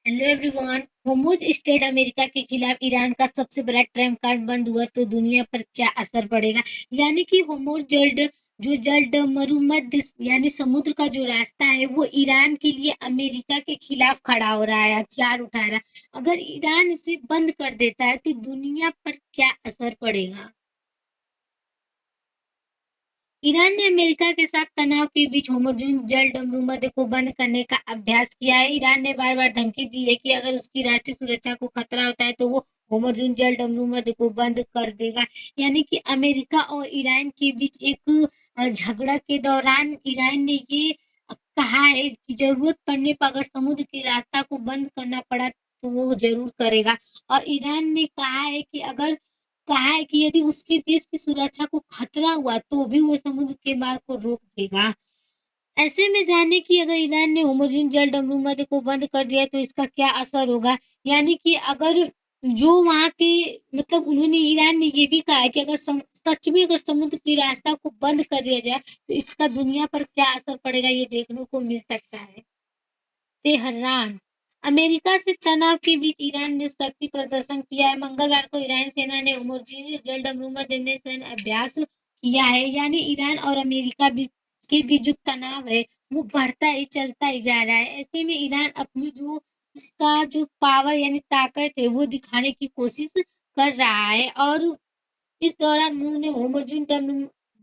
Hello everyone. Hormuz strait America के खिलाफ Iran का सबसे बड़ा ट्रम्प कार्ड बंद हुआ तो दुनिया पर क्या असर पड़ेगा। यानी कि होर्मुज जल्द मरुमध्य यानी समुद्र का जो रास्ता है वो ईरान के लिए अमेरिका के खिलाफ खड़ा हो रहा है, हथियार उठा रहा है। अगर ईरान इसे बंद कर देता है तो दुनिया पर क्या असर पड़ेगा। ईरान ने अमेरिका के साथ तनाव के बीच होर्मुज जल मरुमध्य को बंद करने का अभ्यास किया है। ईरान ने बार बार धमकी दी है कि अगर उसकी राष्ट्रीय सुरक्षा को खतरा होता है तो वो होर्मुज जल मरुमध्य को बंद कर देगा। यानी कि अमेरिका और ईरान के बीच एक झगड़ा के दौरान ईरान ने ये कहा है कि जरूरत पड़ने पर अगर समुद्र के रास्ता को बंद करना पड़ा तो वो जरूर करेगा। और ईरान ने कहा है कि यदि उसके देश की सुरक्षा को खतरा हुआ तो भी वो समुद्र के मार्ग को रोक देगा। ऐसे में जाने कि अगर ईरान ने होमोजीन जल मरुमध्य को बंद कर दिया तो इसका क्या असर होगा। यानी कि अगर जो वहां के उन्होंने ईरान ने ये भी कहा है कि अगर सच में अगर समुद्र के रास्ता को बंद कर दिया जाए तो इसका दुनिया पर क्या असर पड़ेगा ये देखने को मिल सकता है। तेहरान अमेरिका से तनाव के बीच ईरान ने शक्ति प्रदर्शन किया है। मंगलवार को ईरान सेना ने होर्मुज जल मरुमध्य सैन्य अभ्यास किया है। यानी ईरान और अमेरिका के बीच जो तनाव है वो बढ़ता ही चलता ही जा रहा है। ऐसे में ईरान अपनी जो उसका जो पावर यानी ताकत है वो दिखाने की कोशिश कर रहा है। और इस दौरान उन्होंने होर्मुज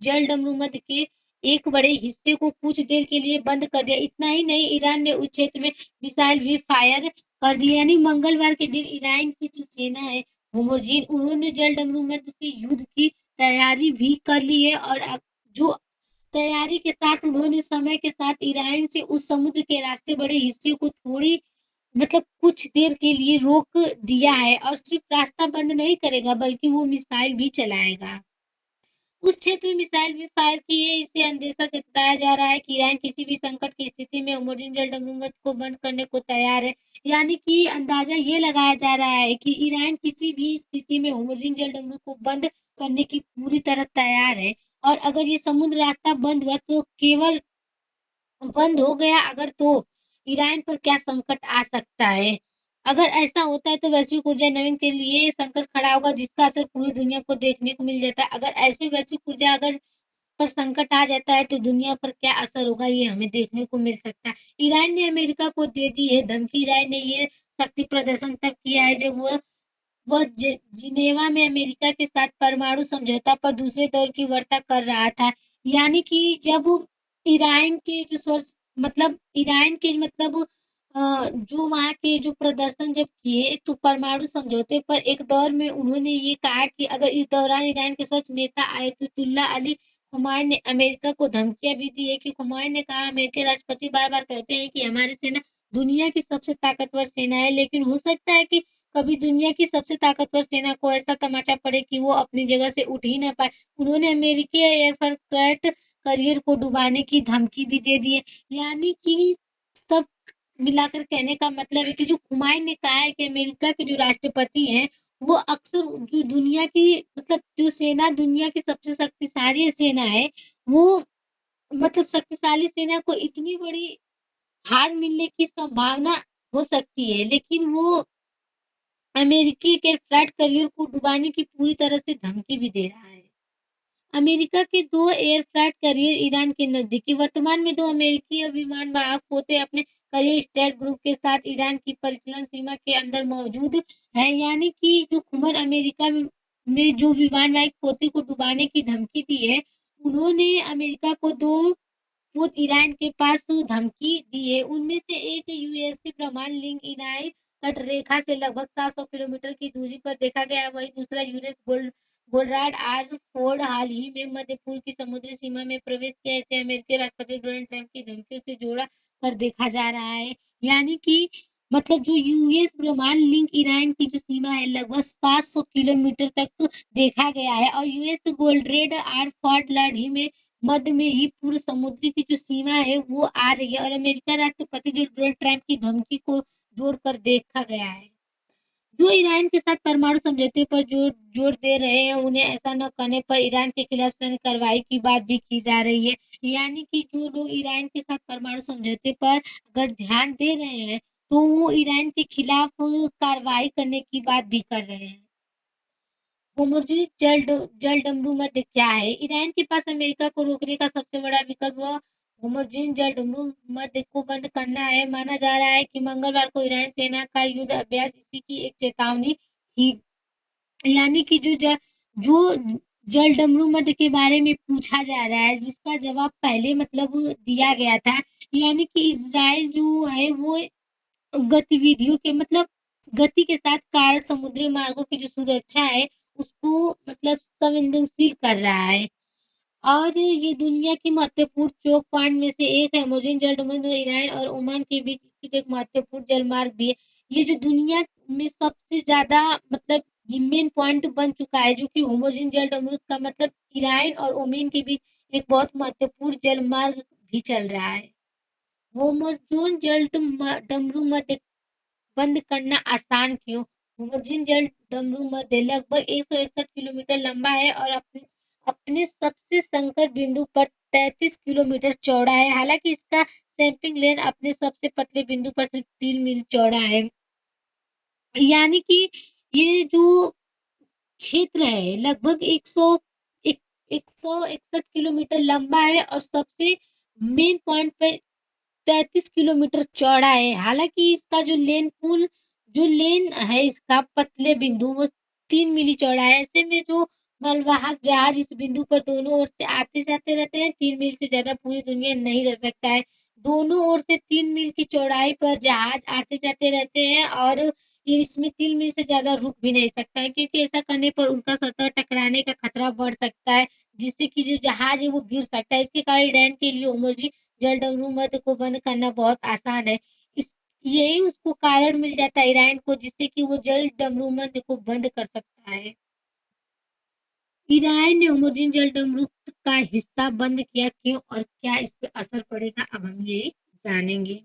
जल मरुमध्य के एक बड़े हिस्से को कुछ देर के लिए बंद कर दिया। इतना ही नहीं, ईरान ने उस क्षेत्र में मिसाइल भी फायर कर दिए। यानी मंगलवार के दिन ईरान की जो सेना है होमोजीन उन्होंने जल मरुमध्य से युद्ध की तैयारी भी कर ली है। और जो तैयारी के साथ उन्होंने समय के साथ ईरान से उस समुद्र के रास्ते बड़े हिस्से को थोड़ी कुछ देर के लिए रोक दिया है। और सिर्फ रास्ता बंद नहीं करेगा बल्कि वो मिसाइल भी चलाएगा। उस क्षेत्र में मिसाइल भी फायर की है। इससे अंदेशा जताया जा रहा है कि ईरान किसी भी संकट की स्थिति में होर्मुज जल मरुमध्य को बंद करने को तैयार है। यानी कि अंदाजा ये लगाया जा रहा है कि ईरान किसी भी स्थिति में होर्मुज जल मरुमध्य को बंद करने की पूरी तरह तैयार है। और अगर ये समुद्र रास्ता बंद हुआ तो केवल बंद हो गया अगर तो ईरान पर क्या संकट आ सकता है। अगर ऐसा होता है तो वैश्विक ऊर्जा नवीन के लिए संकट खड़ा होगा जिसका असर पूरी दुनिया को देखने को मिल जाता है। अगर ऐसे वैश्विक ऊर्जा अगर पर संकट आ जाता है तो दुनिया पर क्या असर होगा ये हमें देखने को मिल सकता है। ईरान ने अमेरिका को दे दी है धमकी। ईरान ने ये शक्ति प्रदर्शन तब किया है जब वह जिनेवा में अमेरिका के साथ परमाणु समझौता पर दूसरे दौर की वार्ता कर रहा था। यानी कि जब ईरान के जो सोर्स ईरान के जो वहाँ के जो प्रदर्शन जब किए तो परमाणु समझौते पर एक दौर में उन्होंने ये कहा कि अगर इस दौरान ईरान के स्वच्छ नेता आयतुल्ला अली खुमैनी ने अमेरिका को धमकियां भी दी है कि खुमैनी ने कहा अमेरिकी राष्ट्रपति बार बार कहते हैं कि हमारी सेना दुनिया की सबसे ताकतवर सेना है, लेकिन हो सकता है कि कभी दुनिया की सबसे ताकतवर सेना को ऐसा तमाचा पड़े कि वो अपनी जगह से उठ ही ना पाए। उन्होंने अमेरिकी एयरक्राफ्ट करियर को डुबाने की धमकी भी दे दी है। यानी कि सब मिलाकर कहने का मतलब है कि जो हुमायूं ने कहा है कि अमेरिका के जो राष्ट्रपति हैं वो अक्सर जो दुनिया की जो सेना दुनिया की सबसे शक्तिशाली सेना है वो शक्तिशाली सेना को इतनी बड़ी हार मिलने की संभावना हो सकती है, लेकिन वो अमेरिकी एयरक्राफ्ट करियर को डुबाने की पूरी तरह से धमकी भी दे रहा है। अमेरिका के 2 एयरक्राफ्ट करियर ईरान के नजदीकी वर्तमान में 2 अमेरिकी विमान वाहक पोते अपने करियर स्टेट ग्रुप के साथ ईरान की परिचालन सीमा के अंदर मौजूद है। यानी कि जो खुमर अमेरिका में जो विमान वाहक पोते को डुबाने की धमकी दी है उन्होंने अमेरिका को 2 पोत ईरान के पास धमकी दी है। उनमें से एक यूएससी प्रमाण लिंक ईरान तट रेखा से लगभग 700 किलोमीटर की दूरी पर देखा गया। वही दूसरा यूएस गोल्डार्ड आर फोर्ड हाल ही में मध्य पूर्व की समुद्री सीमा में प्रवेश किया। इसे अमेरिकी राष्ट्रपति डोनाल्ड ट्रंप की धमकियों से जोड़ा कर देखा जा रहा है। यानी कि जो यूएस ब्रह्मांड लिंक ईरान की जो सीमा है लगभग 700 किलोमीटर तक देखा गया है। और यूएस गोल्डरेड आर फोर्ड लड़ी में मध्य में ही पूर्व समुद्री की जो सीमा है वो आ रही है। और अमेरिका राष्ट्रपति जो डोनाल्ड ट्रंप की धमकी को जोड़कर देखा गया है। जो ईरान के साथ परमाणु समझौते पर जोर दे रहे हैं उन्हें ऐसा न करने पर ईरान के खिलाफ सैन्य कार्रवाई की बात भी की जा रही है। यानी कि जो लोग ईरान के साथ परमाणु समझौते पर अगर ध्यान दे रहे हैं तो वो ईरान के खिलाफ कार्रवाई करने की बात भी कर रहे हैं। होर्मुज़ जलडमरू मध्य क्या है? ईरान के पास अमेरिका को रोकने का सबसे बड़ा विकल्प होर्मुज़ जलडमरू मध्य को बंद करना है। माना जा रहा है कि मंगलवार को ईरान सेना का युद्ध अभ्यास इसी की एक चेतावनी थी। यानी कि जो जलडमरू मध्य के बारे में पूछा जा रहा है, जिसका जवाब पहले मतलब दिया गया था। यानी कि इज़राइल जो है वो गतिविधियों के मतलब गति के साथ कारण समुद्री मार्गों की जो सुरक्षा है उसको मतलब संवेदनशील कर रहा है। और ये दुनिया की महत्वपूर्ण चोक पॉइंट में से एक है। मुजिन जलसंधि ईरान और ओमान के बीच स्थित एक महत्वपूर्ण जलमार्ग भी है। ये जो दुनिया में सबसे ज्यादा मतलब ये मेन पॉइंट बन चुका है, जो कि होमोजिन जलडमरू का मतलब ईरान और ओमान के बीच एक बहुत महत्वपूर्ण जलमार्ग भी चल रहा है। होमोजोन जलडमरू मध्य बंद करना आसान क्यों? होमोजिन जलडमरू मध्य लगभग 161 किलोमीटर लंबा है और अपने अपने सबसे संकट बिंदु पर 33 किलोमीटर चौड़ा है। हालांकि इसका सैंपलिंग लेन अपने सबसे पतले बिंदु पर सिर्फ 3 मील चौड़ा है। यानी कि ये जो क्षेत्र है लगभग 161 किलोमीटर लंबा है और सबसे मेन पॉइंट पे 33 किलोमीटर चौड़ा है। हालांकि इसका जो लेन है इसका पतले बिंदु वो 3 मील चौड़ा है। ऐसे में जो मालवाहक जहाज इस बिंदु पर दोनों ओर से आते जाते रहते हैं। 3 मील से ज्यादा पूरी दुनिया नहीं रह सकता है। दोनों ओर से 3 मील की चौड़ाई पर जहाज आते जाते रहते हैं और ये इसमें 3 मील से ज्यादा रुक भी नहीं सकता है, क्योंकि ऐसा करने पर उनका सतह टकराने का खतरा बढ़ सकता है, जिससे कि जो जहाज है वो गिर सकता है। इसके कारण ईरान के लिए उमरजी जलडमरू मध्य को बंद करना बहुत आसान है। इस यही उसको कारण मिल जाता है ईरान को, जिससे कि वो जलडमरू मध्य को बंद कर सकता है। ईरान ने होमोजिन जलडमरू का हिस्सा बंद किया क्यों और क्या इस पे असर पड़ेगा, अब हम ये जानेंगे।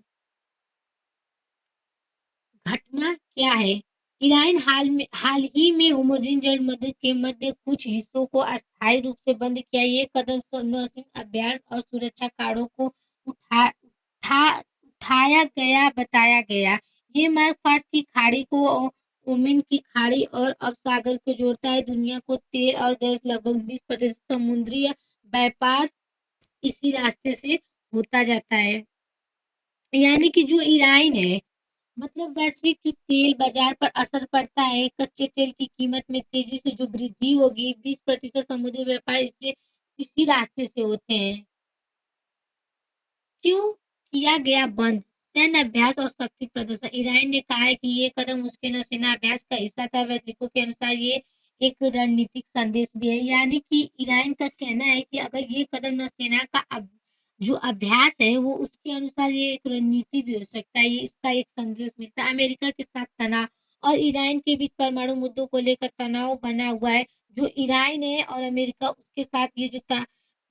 घटना क्या है? ईरान हाल ही में होमोजिन जलमध्य के मध्य कुछ हिस्सों को अस्थायी रूप से बंद किया। ये कदम नौसेना अभ्यास और सुरक्षा कारणों को उठाया गया बताया गया। ये मार्ग फार्स की खाड़ी को ओमान की खाड़ी और अरब सागर को जोड़ता है। दुनिया को तेल और गैस लगभग 20% समुद्री व्यापार इसी रास्ते से होता जाता है। यानी कि जो ईरान है मतलब वैश्विक जो तेल बाजार पर असर पड़ता है। कच्चे तेल की कीमत में तेजी से जो वृद्धि होगी, 20% समुद्री व्यापार इससे इसी रास्ते से होते हैं। क्यों किया गया बंद? सैन्य अभ्यास और शक्ति प्रदर्शन। ईरान ने कहा है कि ये कदम उसके नौसेना अभ्यास का हिस्सा था। वैज्ञानिकों के अनुसार ये एक रणनीतिक संदेश भी है। यानी कि ईरान का कहना है कि अगर ये कदम नौसेना का जो अभ्यास है वो उसके अनुसार ये एक रणनीति भी हो सकता है। ये इसका एक संदेश मिलता है। अमेरिका के साथ तनाव और ईरान के बीच परमाणु मुद्दों को लेकर तनाव बना हुआ है। जो ईरान है और अमेरिका उसके साथ ये जो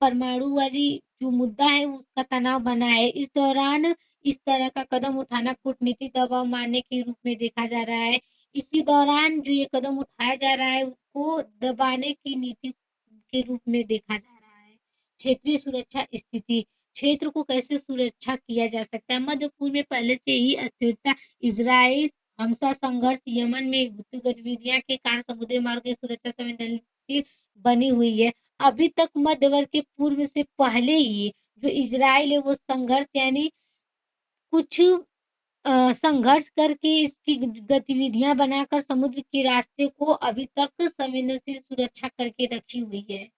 परमाणु वाली जो मुद्दा है उसका तनाव बना है। इस दौरान इस तरह का कदम उठाना कूटनीतिक दबाव मारने के रूप में देखा जा रहा है। इसी दौरान जो ये कदम उठाया जा रहा है उसको दबाने की नीति के रूप में देखा जा रहा है। क्षेत्रीय सुरक्षा स्थिति। क्षेत्र को कैसे सुरक्षा किया जा सकता है? मध्य पूर्व में पहले से ही अस्थिरता, इजराइल हमसा संघर्ष, यमन में युद्ध गतिविधियां के कारण समुद्री मार्ग की सुरक्षा संवेदनशील बनी हुई है। अभी तक मध्य वर्ग के पूर्व से पहले ही जो इजराइल है वो संघर्ष यानी कुछ संघर्ष करके इसकी गतिविधियां बनाकर समुद्र के रास्ते को अभी तक संवेदनशील सुरक्षा करके रखी हुई है।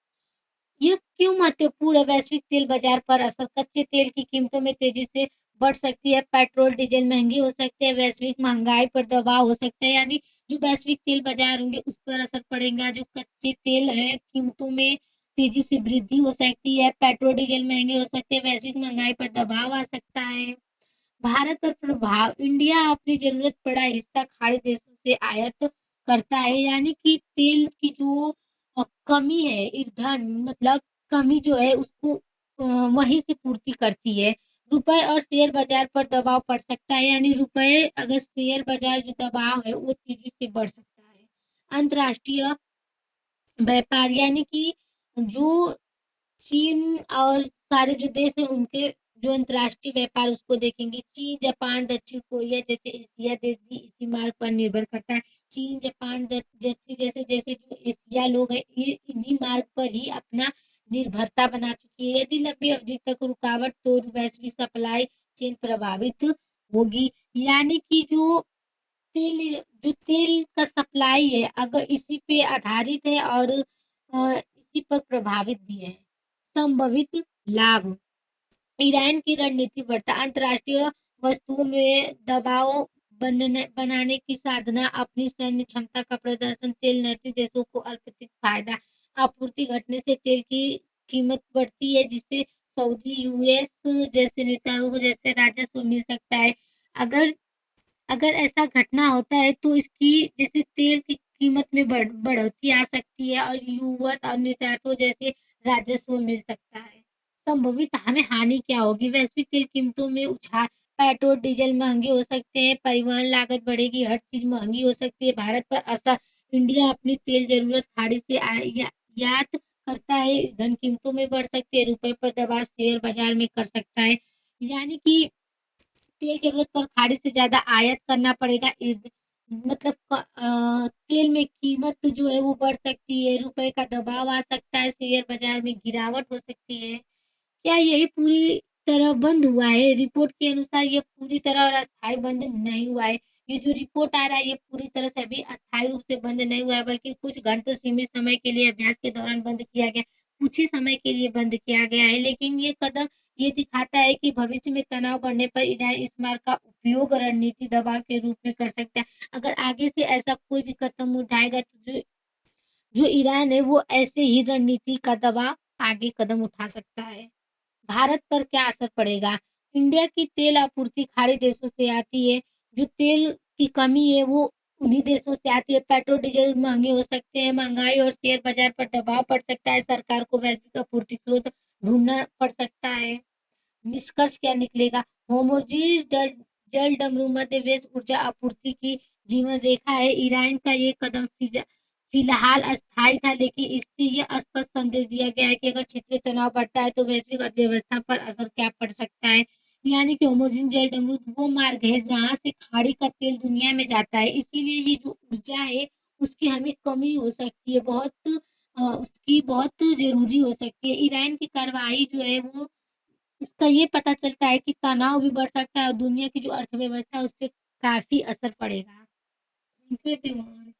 ये क्यों महत्वपूर्ण है? वैश्विक तेल बाजार पर असर। कच्चे तेल की कीमतों में तेजी से बढ़ सकती है। पेट्रोल डीजल महंगे हो सकते हैं। वैश्विक महंगाई पर दबाव हो सकता है। यानी जो वैश्विक तेल बाजार होंगे उस पर असर पड़ेगा। जो कच्चे तेल है कीमतों में तेजी से वृद्धि हो सकती है। पेट्रोल डीजल महंगे हो सकते हैं। वैश्विक महंगाई पर दबाव आ सकता है। भारत पर प्रभाव। इंडिया अपनी जरूरत पड़ा हिस्सा खाड़ी देशों से आयात करता है। यानी कि तेल की जो कमी है, ईंधन मतलब कमी जो है उसको वहीं से पूर्ति करती है। रुपए और शेयर बाजार पर दबाव पड़ सकता है। यानी रुपए अगर शेयर बाजार जो दबाव है वो तेजी से बढ़ सकता है। अंतरराष्ट्रीय व्यापार यानी कि जो चीन और सारे जो देश है उनके जो अंतर्राष्ट्रीय व्यापार उसको देखेंगे। चीन, जापान, दक्षिण कोरिया जैसे एशिया देश भी इसी मार्ग पर निर्भर करता है। चीन, जापान जैसे जैसे जो एशिया लोग हैं, ये इन्हीं मार्ग पर ही अपना निर्भरता बना चुकी है। यदि लंबी अवधि तक रुकावट तो वैश्विक सप्लाई चेन प्रभावित होगी। यानी कि जो तेल का सप्लाई है, अगर इसी पे आधारित है और इसी पर प्रभावित भी है। संभावित लाभ, ईरान की रणनीति बढ़ता, अंतर्राष्ट्रीय वस्तुओं में दबाव बनाने की साधना, अपनी सैन्य क्षमता का प्रदर्शन, तेल निर्यात देशों को अल्पतक फायदा, आपूर्ति घटने से तेल की कीमत बढ़ती है, जिससे सऊदी, यूएस जैसे नेताओं को जैसे राजस्व मिल सकता है। अगर अगर ऐसा घटना होता है तो इसकी जैसे तेल की कीमत में बढ़ोतरी आ सकती है और यूएस और निर्यातों जैसे राजस्व मिल सकता है। संभवित हमें हानि क्या होगी, वैश्विक तेल कीमतों में उछाल, पेट्रोल डीजल महंगे हो सकते हैं, परिवहन लागत बढ़ेगी, हर चीज महंगी हो सकती है। भारत पर असर, इंडिया अपनी तेल जरूरत खाड़ी से आयात करता है, ईंधन कीमतों में बढ़ सकती है, रुपए पर दबाव शेयर बाजार में कर सकता है। यानी कि तेल जरूरत पर खाड़ी से ज्यादा आयात करना पड़ेगा। मतलब तेल में कीमत जो है वो बढ़ सकती है, रुपए का दबाव आ सकता है, शेयर बाजार में गिरावट हो सकती है। क्या यही पूरी तरह बंद हुआ है? रिपोर्ट के अनुसार ये पूरी तरह और अस्थायी बंद नहीं हुआ है। ये जो रिपोर्ट आ रहा है ये पूरी तरह से अभी अस्थायी रूप से बंद नहीं हुआ है, बल्कि कुछ घंटों सीमित समय के लिए अभ्यास के दौरान बंद किया गया, कुछ ही समय के लिए बंद किया गया है। लेकिन ये कदम ये दिखाता है कि भविष्य में तनाव बढ़ने पर ईरान इस मार्ग का उपयोग रणनीति दबाव के रूप में कर सकता है। अगर आगे से ऐसा कोई भी कदम उठाएगा तो जो जो ईरान है वो ऐसे ही रणनीति का दबाव आगे कदम उठा सकता है। भारत पर क्या असर पड़ेगा? इंडिया की तेल आपूर्ति खाड़ी देशों से आती है। जो तेल की कमी है वो उन्हीं देशों से आती है। पेट्रोल डीजल महंगे हो सकते हैं, महंगाई और शेयर बाजार पर दबाव पड़ सकता है, सरकार को वैश्विक आपूर्ति स्रोत ढूंढना पड़ सकता है। निष्कर्ष क्या निकलेगा? होमोजीज जल डमरू मध्य वेश ऊर्जा आपूर्ति की जीवन रेखा है। ईरान का ये कदम फिलहाल अस्थायी था, लेकिन इससे ये स्पष्ट संदेश दिया गया है कि अगर क्षेत्रीय तनाव बढ़ता है तो वैश्विक अर्थव्यवस्था पर असर क्या पड़ सकता है। यानी कि होमोजीन जल डमरू वो मार्ग है जहां से खाड़ी का तेल दुनिया में जाता है, इसीलिए ये जो ऊर्जा है उसकी हमें कमी हो सकती है, उसकी बहुत जरूरी हो सकती है। ईरान की कार्रवाई जो है वो इसका ये पता चलता है कि तनाव भी बढ़ सकता है और दुनिया की जो अर्थव्यवस्था है उस पर काफी असर पड़ेगा। Thank you everyone.